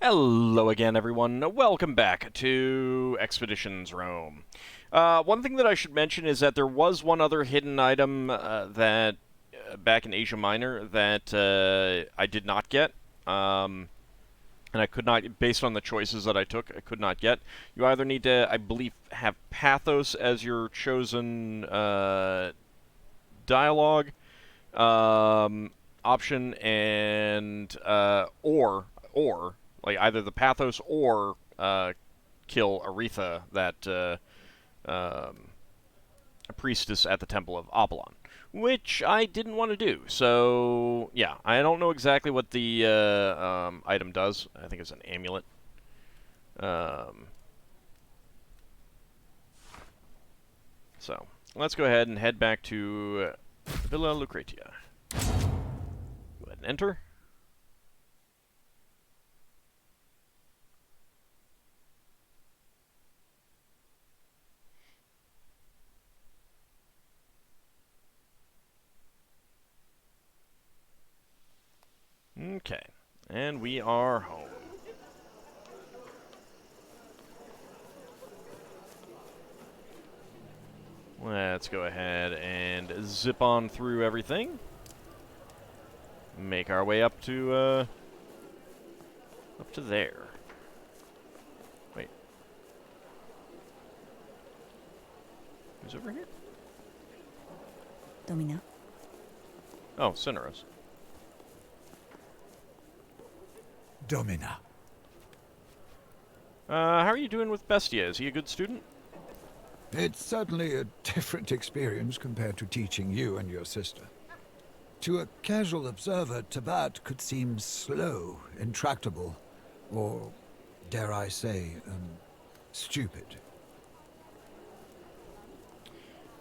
Hello again, everyone. Welcome back to Expeditions Rome. One thing that I should mention is that there was one other hidden item that back in Asia Minor that I did not get, and I could not, based on the choices that I took, I could not get. You either need to, I believe, have Pathos as your chosen dialogue option, and or like either the Pathos or kill Aretha, that a priestess at the Temple of Apollon, which I didn't want to do. So yeah, I don't know exactly what the item does. I think it's an amulet. So let's go ahead and head back to Villa Lucretia. Go ahead and enter. Okay, and we are home. Let's go ahead and zip on through everything. Make our way up to there. Wait. Who's over here? Domina. Oh, Cineros. Domina. How are you doing with Bestia? Is he a good student? It's certainly a different experience compared to teaching you and your sister. To a casual observer, Tabat could seem slow, intractable, or, dare I say, stupid.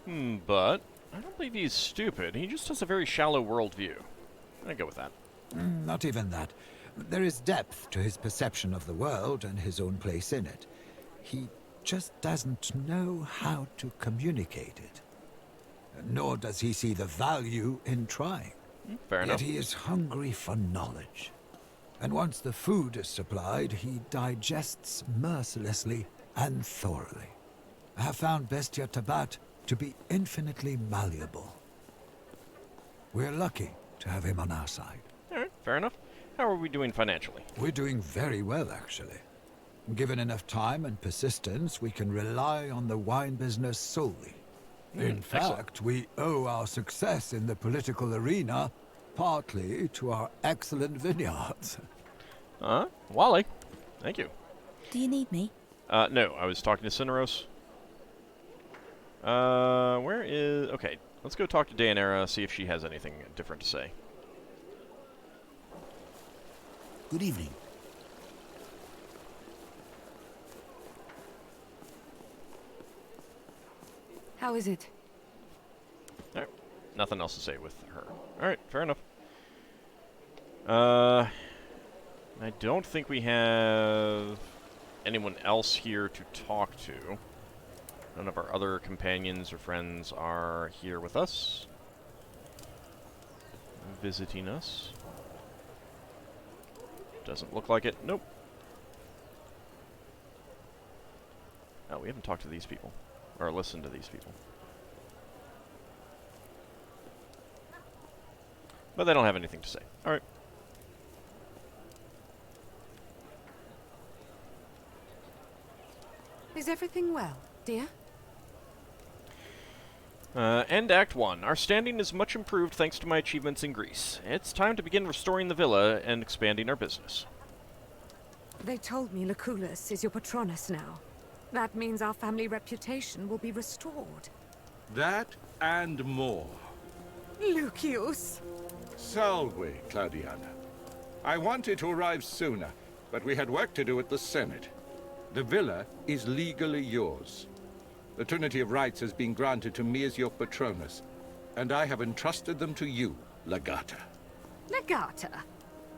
But I don't believe he's stupid. He just has a very shallow worldview. I'd go with that. Not even that. There is depth to his perception of the world and his own place in it. He just doesn't know how to communicate it. Nor does he see the value in trying. Fair enough. Yet he is hungry for knowledge. And once the food is supplied, he digests mercilessly and thoroughly. I have found Bestia Tabat to be infinitely malleable. We're lucky to have him on our side. Alright, fair enough. How are we doing financially? We're doing very well, actually. Given enough time and persistence, we can rely on the wine business solely. In fact, we owe our success in the political arena partly to our excellent vineyards. Wally. Thank you. Do you need me? No, I was talking to Cineros. Where is... Okay, let's go talk to Daenerys, see if she has anything different to say. Good evening. How is it? Alright, nothing else to say with her. Alright, fair enough. I don't think we have anyone else here to talk to. None of our other companions or friends are here with us, visiting us. Doesn't look like it. Nope. Oh, we haven't talked to these people. Or listened to these people. But they don't have anything to say. Alright. Is everything well, dear? End Act 1. Our standing is much improved thanks to my achievements in Greece. It's time to begin restoring the villa and expanding our business. They told me Lucullus is your patronus now. That means our family reputation will be restored. That and more. Lucius! Salve, Claudiana. I wanted to arrive sooner, but we had work to do at the Senate. The villa is legally yours. The Trinity of Rights has been granted to me as your patronus, and I have entrusted them to you, Legata. Legata?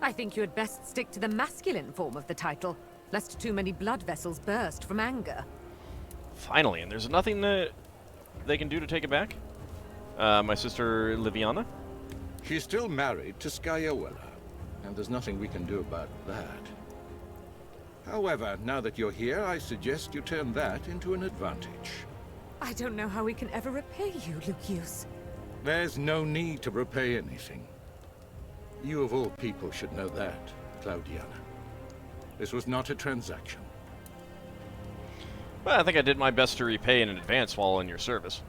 I think you had best stick to the masculine form of the title, lest too many blood vessels burst from anger. Finally, and there's nothing that they can do to take it back? My sister Liviana? She's still married to Scaiola, and there's nothing we can do about that. However, now that you're here, I suggest you turn that into an advantage. I don't know how we can ever repay you, Lucius. There's no need to repay anything. You of all people should know that, Claudiana. This was not a transaction. Well, I think I did my best to repay in advance while in your service.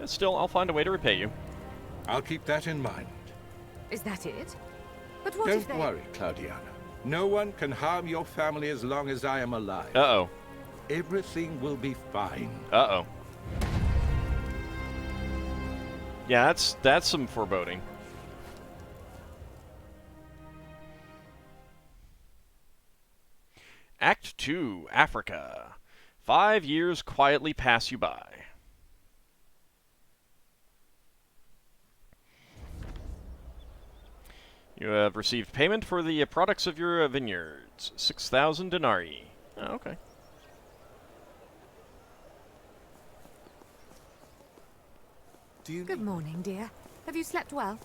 Still, I'll find a way to repay you. I'll keep that in mind. Is that it? But what if Don't they... worry, Claudiana. No one can harm your family as long as I am alive. Uh-oh. Everything will be fine. Uh-oh. Yeah, that's some foreboding. Act 2, Africa. 5 years quietly pass you by. You have received payment for the products of your vineyards. 6,000 denarii. Oh, okay. Good morning, dear. Have you slept well?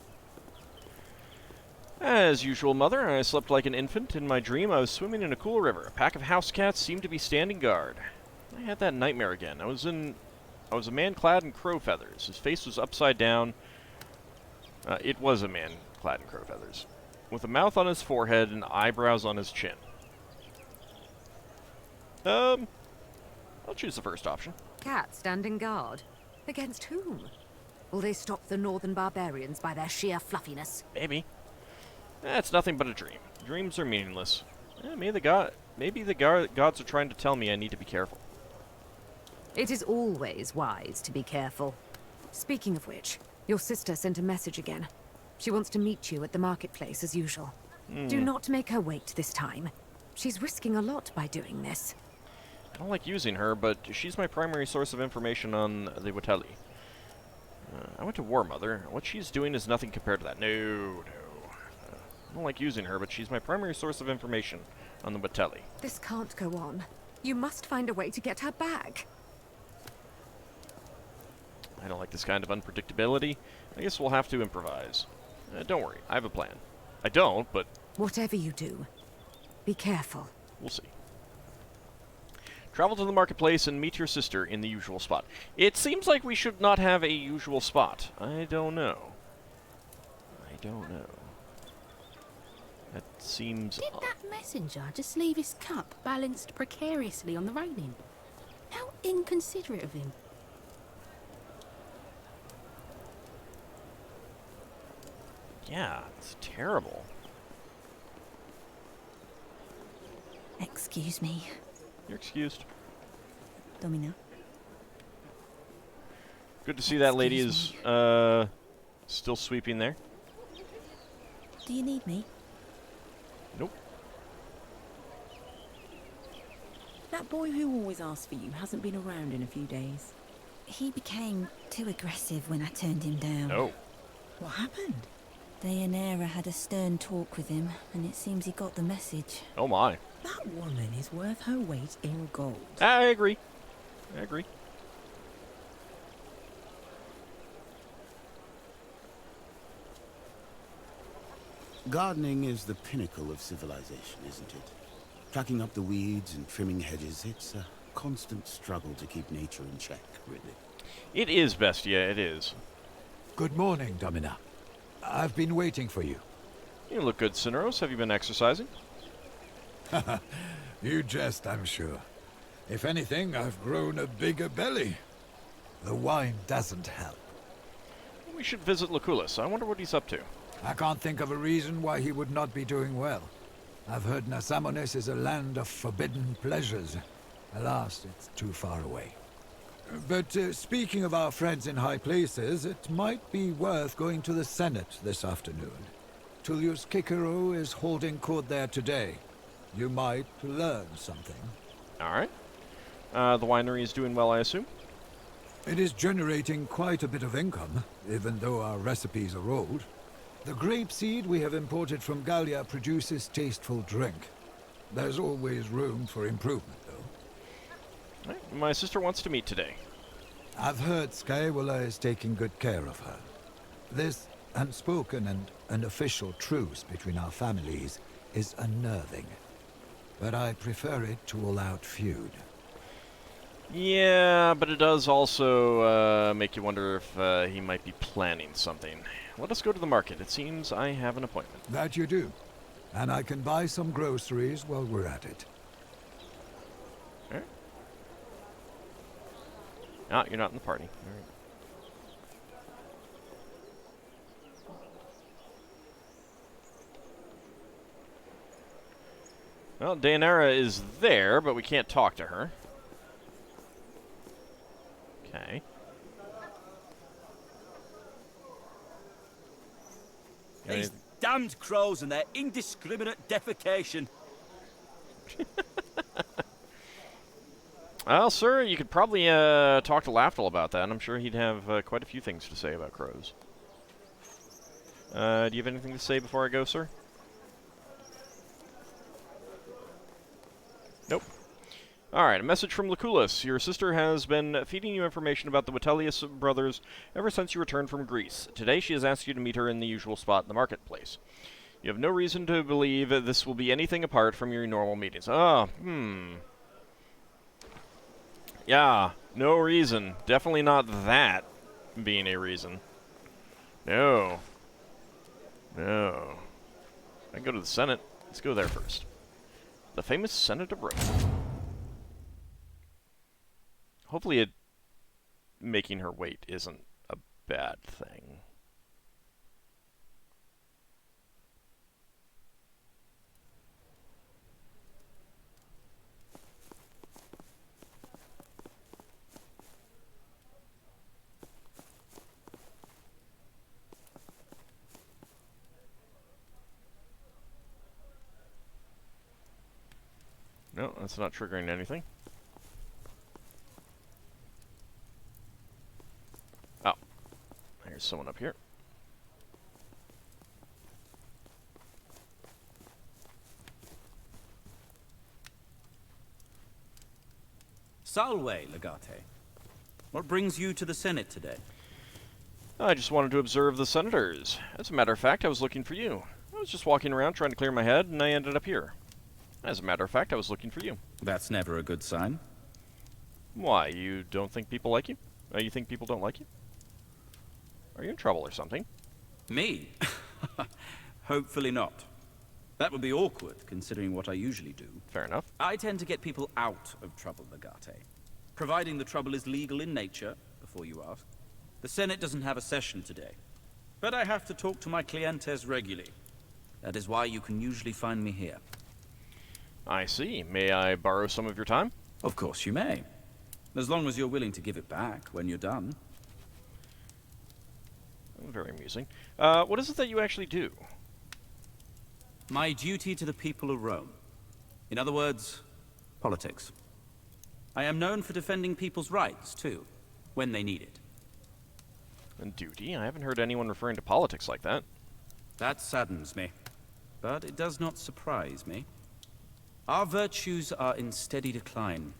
As usual, Mother, I slept like an infant. In my dream, I was swimming in a cool river. A pack of house cats seemed to be standing guard. I had that nightmare again. I was a man clad in crow feathers. His face was upside down. It was a man clad in crow feathers, with a mouth on his forehead and eyebrows on his chin. I'll choose the first option. Cats standing guard. Against whom? Will they stop the northern barbarians by their sheer fluffiness? Maybe. It's nothing but a dream. Dreams are meaningless. Maybe the gods are trying to tell me I need to be careful. It is always wise to be careful. Speaking of which, your sister sent a message again. She wants to meet you at the marketplace as usual. Do not make her wait this time. She's risking a lot by doing this. I don't like using her, but she's my primary source of information on the Watelli. I went to war, Mother. What she's doing is nothing compared to that. No. I don't like using her, but she's my primary source of information on the Watelli. This can't go on. You must find a way to get her back. I don't like this kind of unpredictability. I guess we'll have to improvise. Don't worry, I have a plan. I don't, but... Whatever you do, be careful. We'll see. Travel to the marketplace and meet your sister in the usual spot. It seems like we should not have a usual spot. I don't know. That seems... Did that messenger just leave his cup balanced precariously on the railing? How inconsiderate of him. Yeah, it's terrible. Excuse me, You're excused. Domina. Good to see that lady is, Excuse still sweeping there. Do you need me? Nope. That boy who always asks for you hasn't been around in a few days. He became too aggressive when I turned him down. Oh. What happened? Deianira had a stern talk with him, and it seems he got the message. Oh my. That woman is worth her weight in gold. I agree. Gardening is the pinnacle of civilization, isn't it? Tracking up the weeds and trimming hedges, it's a constant struggle to keep nature in check, really. It is, Bestia, it is. Good morning, Domina. I've been waiting for you. You look good, Cineros. Have you been exercising? You jest, I'm sure. If anything, I've grown a bigger belly. The wine doesn't help. We should visit Lucullus. I wonder what he's up to. I can't think of a reason why he would not be doing well. I've heard Nasamonis is a land of forbidden pleasures. Alas, it's too far away. But speaking of our friends in high places, it might be worth going to the Senate this afternoon. Tullius Cicero is holding court there today. You might learn something. All right. The winery is doing well, I assume? It is generating quite a bit of income, even though our recipes are old. The grape seed we have imported from Gallia produces tasteful drink. There's always room for improvement, though. All right. My sister wants to meet today. I've heard Skywilla is taking good care of her. This unspoken and unofficial truce between our families is unnerving. but I prefer it to all-out feud. Yeah, but it does also make you wonder if he might be planning something. Let us go to the market. It seems I have an appointment. That you do. And I can buy some groceries while we're at it. Alright. Ah, you're not in the party. Alright. Well, Daenerys is there, but we can't talk to her. Okay. These damned crows and their indiscriminate defecation. Well, sir, you could probably talk to Laftel about that. I'm sure he'd have quite a few things to say about crows. Do you have anything to say before I go, sir? Nope. Alright, a message from Lucullus. Your sister has been feeding you information about the Vitellius brothers ever since you returned from Greece. Today she has asked you to meet her in the usual spot in the marketplace. You have no reason to believe this will be anything apart from your normal meetings. Yeah, no reason. Definitely not that being a reason. No. No. I can go to the Senate. Let's go there first. The famous Senate of Rome. Hopefully making her wait isn't a bad thing. No, that's not triggering anything. Oh. There's someone up here. Salve, Legate. What brings you to the Senate today? I just wanted to observe the senators. As a matter of fact, I was looking for you. I was just walking around trying to clear my head, and I ended up here. As a matter of fact, I was looking for you. That's never a good sign. Why, you don't think people like you? You think people don't like you? Are you in trouble or something? Me? Hopefully not. That would be awkward, considering what I usually do. Fair enough. I tend to get people out of trouble, Legate. Providing the trouble is legal in nature, before you ask. The Senate doesn't have a session today. But I have to talk to my clientes regularly. That is why you can usually find me here. I see. May I borrow some of your time? Of course you may. As long as you're willing to give it back when you're done. Very amusing. What is it that you actually do? My duty to the people of Rome. In other words, politics. I am known for defending people's rights, too, when they need it. And duty? I haven't heard anyone referring to politics like that. That saddens me. But it does not surprise me. Our virtues are in steady decline.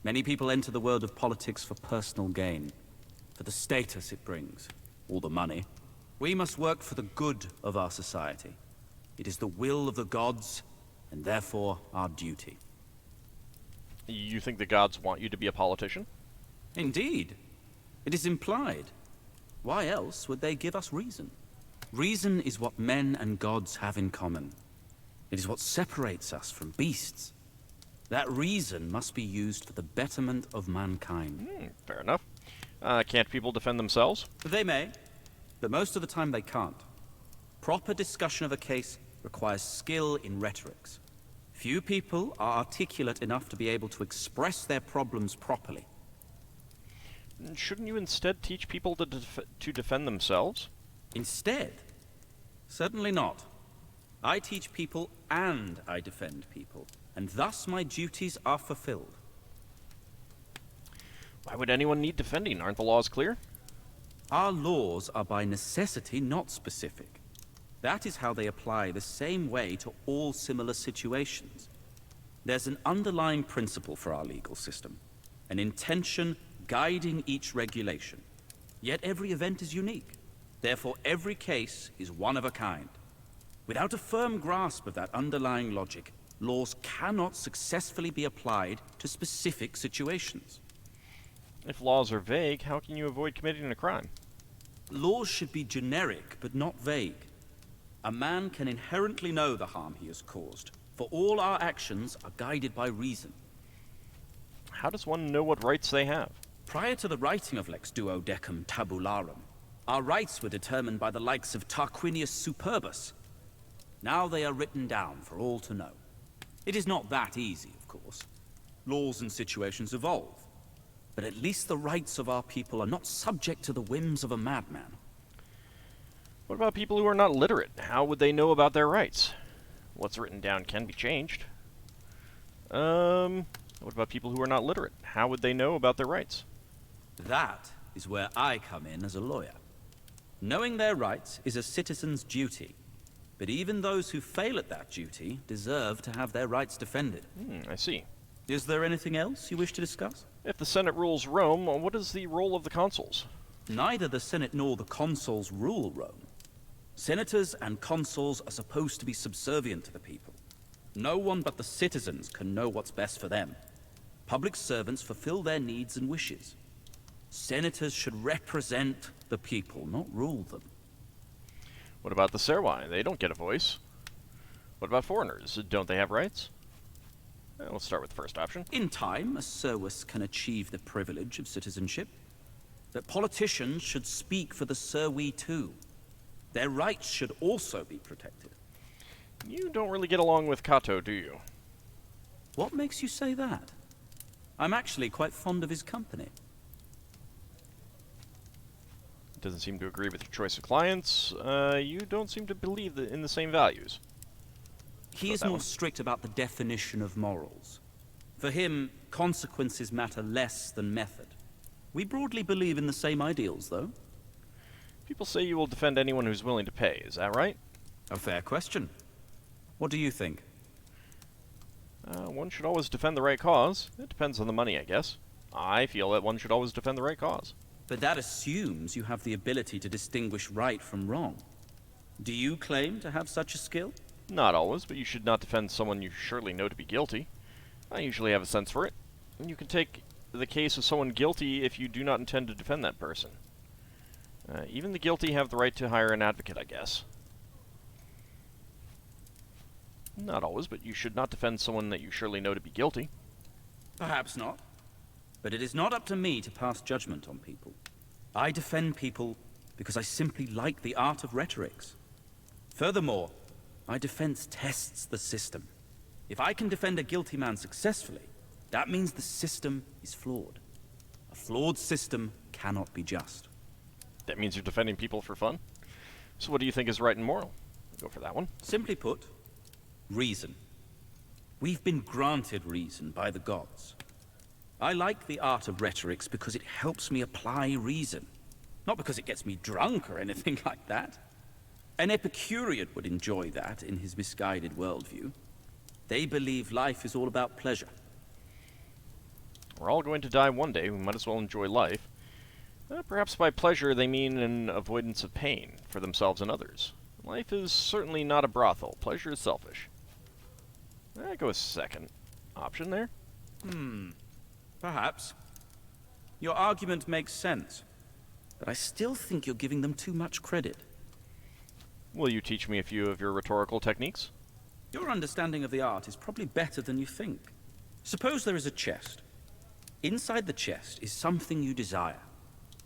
Many people enter the world of politics for personal gain, for the status it brings, all the money. We must work for the good of our society. It is the will of the gods, and therefore our duty. You think the gods want you to be a politician? Indeed. It is implied. Why else would they give us reason? Reason is what men and gods have in common. It is what separates us from beasts. That reason must be used for the betterment of mankind. Fair enough. Can't people defend themselves? They may, but most of the time they can't. Proper discussion of a case requires skill in rhetorics. Few people are articulate enough to be able to express their problems properly. Shouldn't you instead teach people to defend themselves? Instead? Certainly not. I teach people and I defend people, and thus my duties are fulfilled. Why would anyone need defending? Aren't the laws clear? Our laws are by necessity not specific. That is how they apply the same way to all similar situations. There's an underlying principle for our legal system, an intention guiding each regulation. Yet every event is unique. Therefore, every case is one of a kind. Without a firm grasp of that underlying logic, laws cannot successfully be applied to specific situations. If laws are vague, how can you avoid committing a crime? Laws should be generic, but not vague. A man can inherently know the harm he has caused, for all our actions are guided by reason. How does one know what rights they have? Prior to the writing of Lex Duodecum Tabularum, our rights were determined by the likes of Tarquinius Superbus. Now they are written down for all to know. It is not that easy, of course. Laws and situations evolve. But at least the rights of our people are not subject to the whims of a madman. What about people who are not literate? How would they know about their rights? What's written down can be changed. What about people who are not literate? How would they know about their rights? That is where I come in as a lawyer. Knowing their rights is a citizen's duty. But even those who fail at that duty deserve to have their rights defended. I see. Is there anything else you wish to discuss? If the Senate rules Rome, what is the role of the consuls? Neither the Senate nor the consuls rule Rome. Senators and consuls are supposed to be subservient to the people. No one but the citizens can know what's best for them. Public servants fulfill their needs and wishes. Senators should represent the people, not rule them. What about the Serwi? They don't get a voice. What about foreigners? Don't they have rights? Let's start with the first option. In time, a Serwis can achieve the privilege of citizenship. But politicians should speak for the Serwi too. Their rights should also be protected. You don't really get along with Cato, do you? What makes you say that? I'm actually quite fond of his company. Doesn't seem to agree with your choice of clients. You don't seem to believe in the same values. He is more strict about the definition of morals. For him, consequences matter less than method. We broadly believe in the same ideals, though. People say you will defend anyone who's willing to pay, is that right? A fair question. What do you think? One should always defend the right cause. It depends on the money, I guess. I feel that one should always defend the right cause. But that assumes you have the ability to distinguish right from wrong. Do you claim to have such a skill? Not always, but you should not defend someone you surely know to be guilty. I usually have a sense for it. And you can take the case of someone guilty if you do not intend to defend that person. Even the guilty have the right to hire an advocate, I guess. Not always, but you should not defend someone that you surely know to be guilty. Perhaps not. But it is not up to me to pass judgment on people. I defend people because I simply like the art of rhetorics. Furthermore, my defense tests the system. If I can defend a guilty man successfully, that means the system is flawed. A flawed system cannot be just. That means you're defending people for fun? So what do you think is right and moral? Go for that one. Simply put, reason. We've been granted reason by the gods. I like the art of rhetorics because it helps me apply reason. Not because it gets me drunk or anything like that. An Epicurean would enjoy that in his misguided worldview. They believe life is all about pleasure. We're all going to die one day. We might as well enjoy life. Perhaps by pleasure they mean an avoidance of pain for themselves and others. Life is certainly not a brothel. Pleasure is selfish. I go with second option there. Perhaps. Your argument makes sense. But I still think you're giving them too much credit. Will you teach me a few of your rhetorical techniques? Your understanding of the art is probably better than you think. Suppose there is a chest. Inside the chest is something you desire,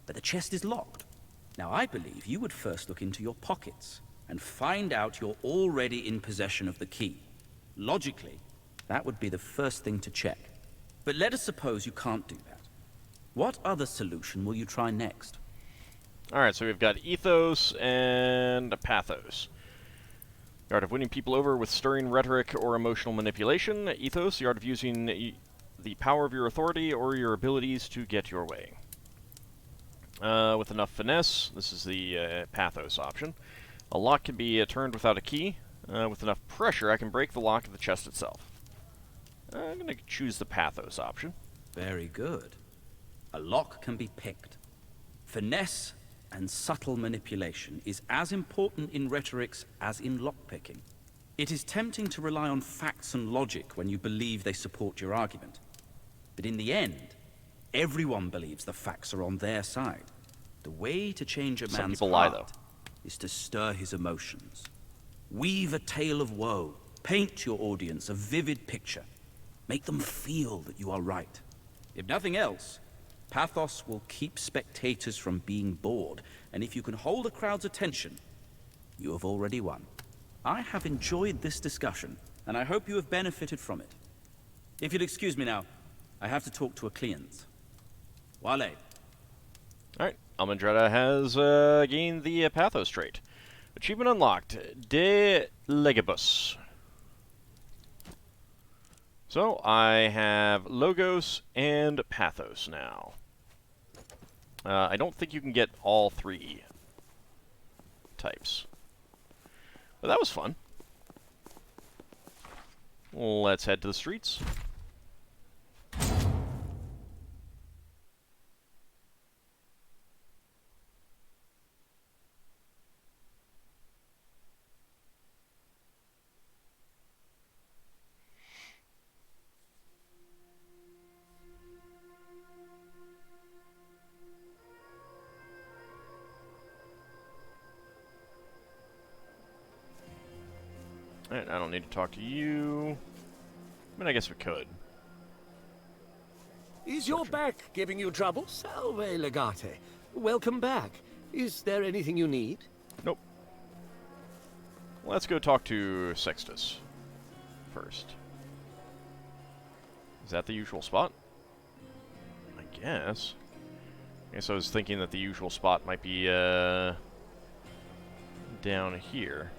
but the chest is locked. Now I believe you would first look into your pockets and find out you're already in possession of the key. Logically, that would be the first thing to check. But let us suppose you can't do that. What other solution will you try next? Alright, so we've got ethos and pathos. The art of winning people over with stirring rhetoric or emotional manipulation. Ethos, the art of using the power of your authority or your abilities to get your way. With enough finesse, this is the pathos option. A lock can be turned without a key. With enough pressure, I can break the lock of the chest itself. I'm going to choose the pathos option. Very good. A lock can be picked. Finesse and subtle manipulation is as important in rhetorics as in lockpicking. It is tempting to rely on facts and logic when you believe they support your argument. But in the end, everyone believes the facts are on their side. The way to change a Some man's people lie, heart though. is to stir his emotions. Weave a tale of woe. Paint your audience a vivid picture. Make them feel that you are right. If nothing else, pathos will keep spectators from being bored, and if you can hold a crowd's attention, you have already won. I have enjoyed this discussion, and I hope you have benefited from it. If you'll excuse me now, I have to talk to a client. Wale. Alright, Almendretta has gained the Pathos trait. Achievement unlocked. De Legibus. So, I have Logos and Pathos now. I don't think you can get all 3 types. But that was fun. Let's head to the streets. Alright, I don't need to talk to you. I mean, I guess we could. Is your back giving you trouble? Salve, Legate. Welcome back. Is there anything you need? Nope. Let's go talk to Sextus first. Is that the usual spot? I guess. I guess I was thinking that the usual spot might be down here.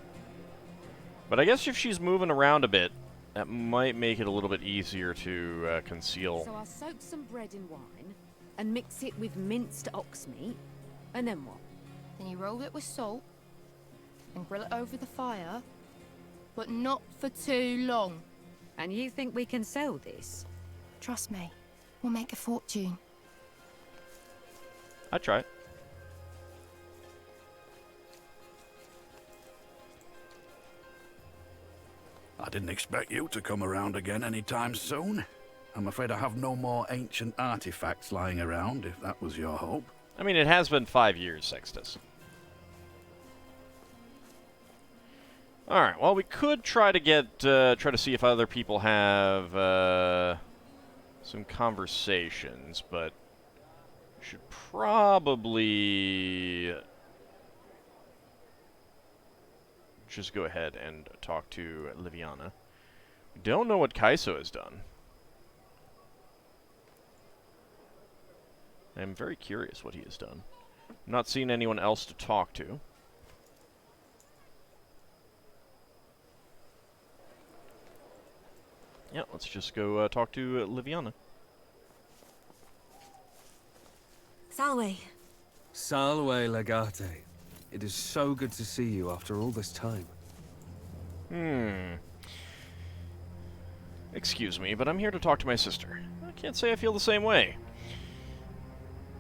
But I guess if she's moving around a bit, that might make it a little bit easier to conceal. So I'll soak some bread in wine and mix it with minced ox meat, and then what? Then you roll it with salt and grill it over the fire, but not for too long. And you think we can sell this? Trust me, we'll make a fortune. I'd try it. I didn't expect you to come around again anytime soon. I'm afraid I have no more ancient artifacts lying around, if that was your hope. I mean, it has been 5 years, Sextus. Alright, well, we could try to get, try to see if other people have, some conversations, but should probably just go ahead and talk to Liviana. We don't know what Kaiso has done. I'm very curious what he has done. Not seen anyone else to talk to. Yeah, let's just go talk to Liviana. Salve. Salve, Legate. It is so good to see you after all this time. Excuse me, but I'm here to talk to my sister. I can't say I feel the same way.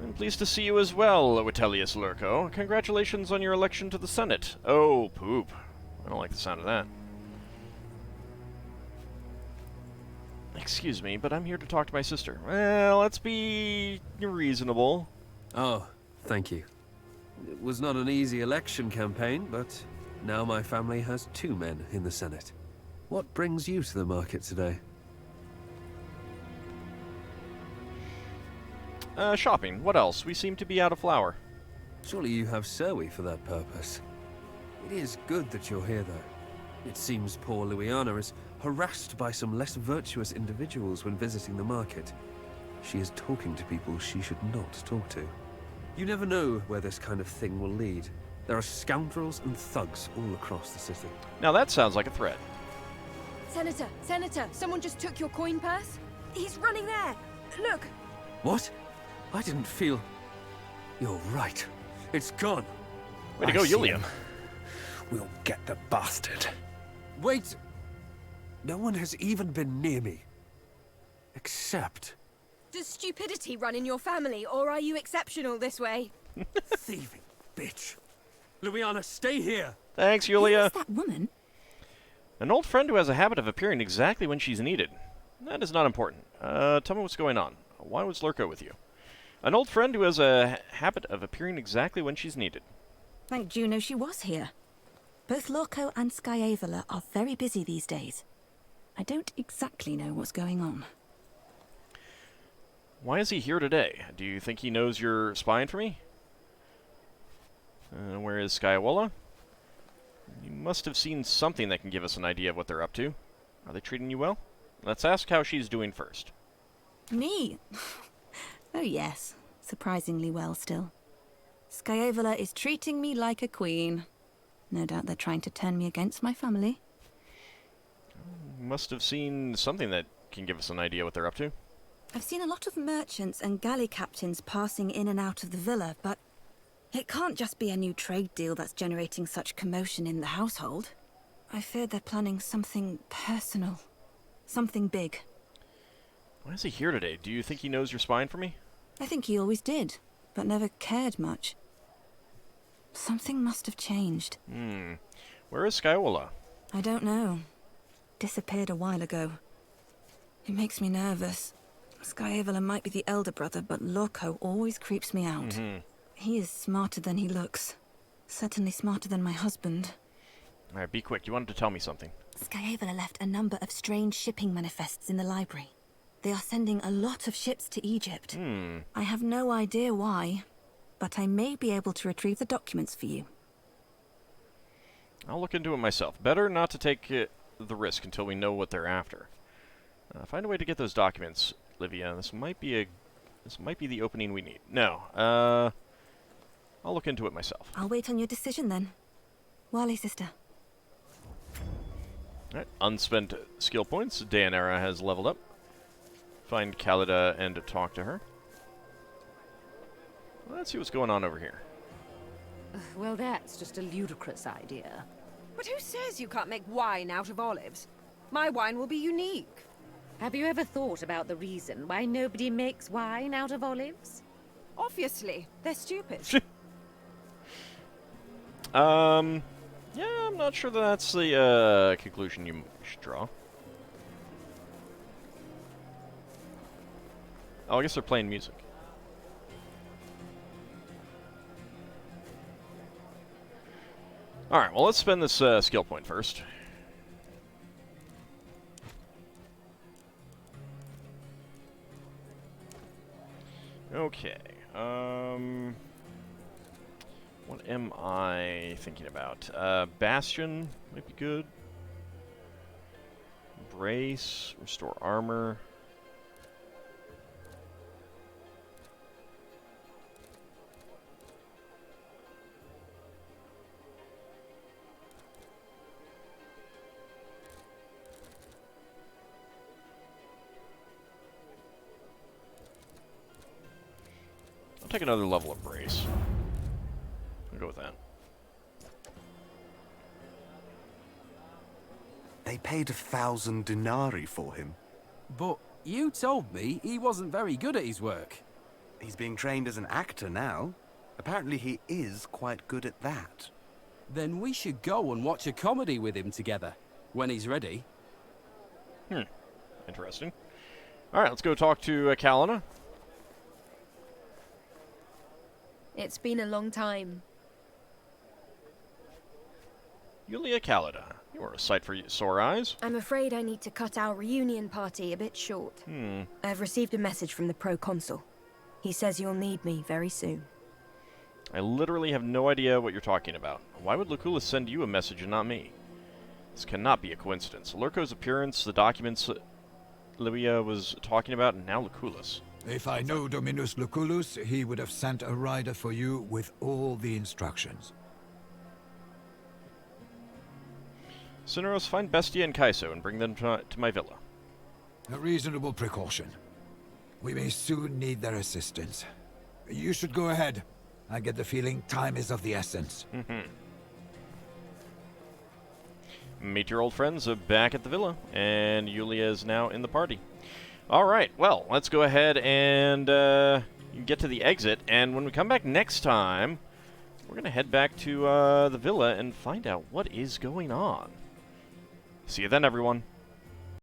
I'm pleased to see you as well, Vitellius Lurko. Congratulations on your election to the Senate. Oh, poop. I don't like the sound of that. Excuse me, but I'm here to talk to my sister. Well, let's be reasonable. Oh, thank you. It was not an easy election campaign, but now my family has 2 men in the Senate. What brings you to the market today? Shopping. What else? We seem to be out of flour. Surely you have Serwi for that purpose. It is good that you're here, though. It seems poor Liviana is harassed by some less virtuous individuals when visiting the market. She is talking to people she should not talk to. You never know where this kind of thing will lead. There are scoundrels and thugs all across the city. Now that sounds like a threat. Senator, someone just took your coin purse. He's running there. Look. What? I didn't feel... You're right. It's gone. Way to go, Yulia. We'll get the bastard. Wait! No one has even been near me. Except... Does stupidity run in your family, or are you exceptional this way? Thieving bitch. Liviana, stay here! Thanks, Yulia. Who's that woman? An old friend who has a habit of appearing exactly when she's needed. That is not important. Tell me what's going on. Why was Lurko with you? An old friend who has a habit of appearing exactly when she's needed. Thank Juno she was here. Both Lorco and Skyavola are very busy these days. I don't exactly know what's going on. Why is he here today? Do you think he knows you're spying for me? Where is Skyawola? You must have seen something that can give us an idea of what they're up to. Are they treating you well? Let's ask how she's doing first. Me? Oh yes, surprisingly well still. Skyavola is treating me like a queen. No doubt they're trying to turn me against my family. You must have seen something that can give us an idea what they're up to. I've seen a lot of merchants and galley captains passing in and out of the villa, but it can't just be a new trade deal that's generating such commotion in the household. I fear they're planning something personal. Something big. Why is he here today? Do you think he knows you're spying for me? I think he always did, but never cared much. Something must have changed. Where is Skyawola? I don't know. Disappeared a while ago. It makes me nervous. Skyavola might be the elder brother, but Lorco always creeps me out. He is smarter than he looks. Certainly smarter than my husband. Alright, be quick. You wanted to tell me something. Skyavola left a number of strange shipping manifests in the library. They are sending a lot of ships to Egypt. I have no idea why, but I may be able to retrieve the documents for you. I'll look into it myself. Better not to take the risk until we know what they're after. Find a way to get those documents, Livia. This might be the opening we need. No, I'll look into it myself. I'll wait on your decision then. Wally, sister. Alright, unspent skill points. Daenerys has leveled up. Find Callida and talk to her. Let's see what's going on over here. Well, that's just a ludicrous idea. But who says you can't make wine out of olives? My wine will be unique. Have you ever thought about the reason why nobody makes wine out of olives? Obviously, they're stupid. Yeah, I'm not sure that's the conclusion you should draw. Oh, I guess they're playing music. Alright, well, let's spend this skill point first. Okay, what am I thinking about? Bastion might be good. Brace, restore armor. I'll take another level of brace. I'll go with that. They paid 1,000 denarii for him. But you told me he wasn't very good at his work. He's being trained as an actor now. Apparently he is quite good at that. Then we should go and watch a comedy with him together, when he's ready. Interesting. Alright, let's go talk to Kalina. It's been a long time. Yulia Callida, you are a sight for sore eyes. I'm afraid I need to cut our reunion party a bit short. I've received a message from the proconsul. He says you'll need me very soon. I literally have no idea what you're talking about. Why would Lucullus send you a message and not me? This cannot be a coincidence. Lurko's appearance, the documents Livia was talking about, and now Lucullus. If I know Dominus Lucullus, he would have sent a rider for you with all the instructions. Cineros, find Bestia and Kaiso and bring them to my villa. A reasonable precaution. We may soon need their assistance. You should go ahead. I get the feeling time is of the essence. Meet your old friends back at the villa, and Yulia is now in the party. Alright, well, let's go ahead and get to the exit, and when we come back next time, we're going to head back to the villa and find out what is going on. See you then, everyone.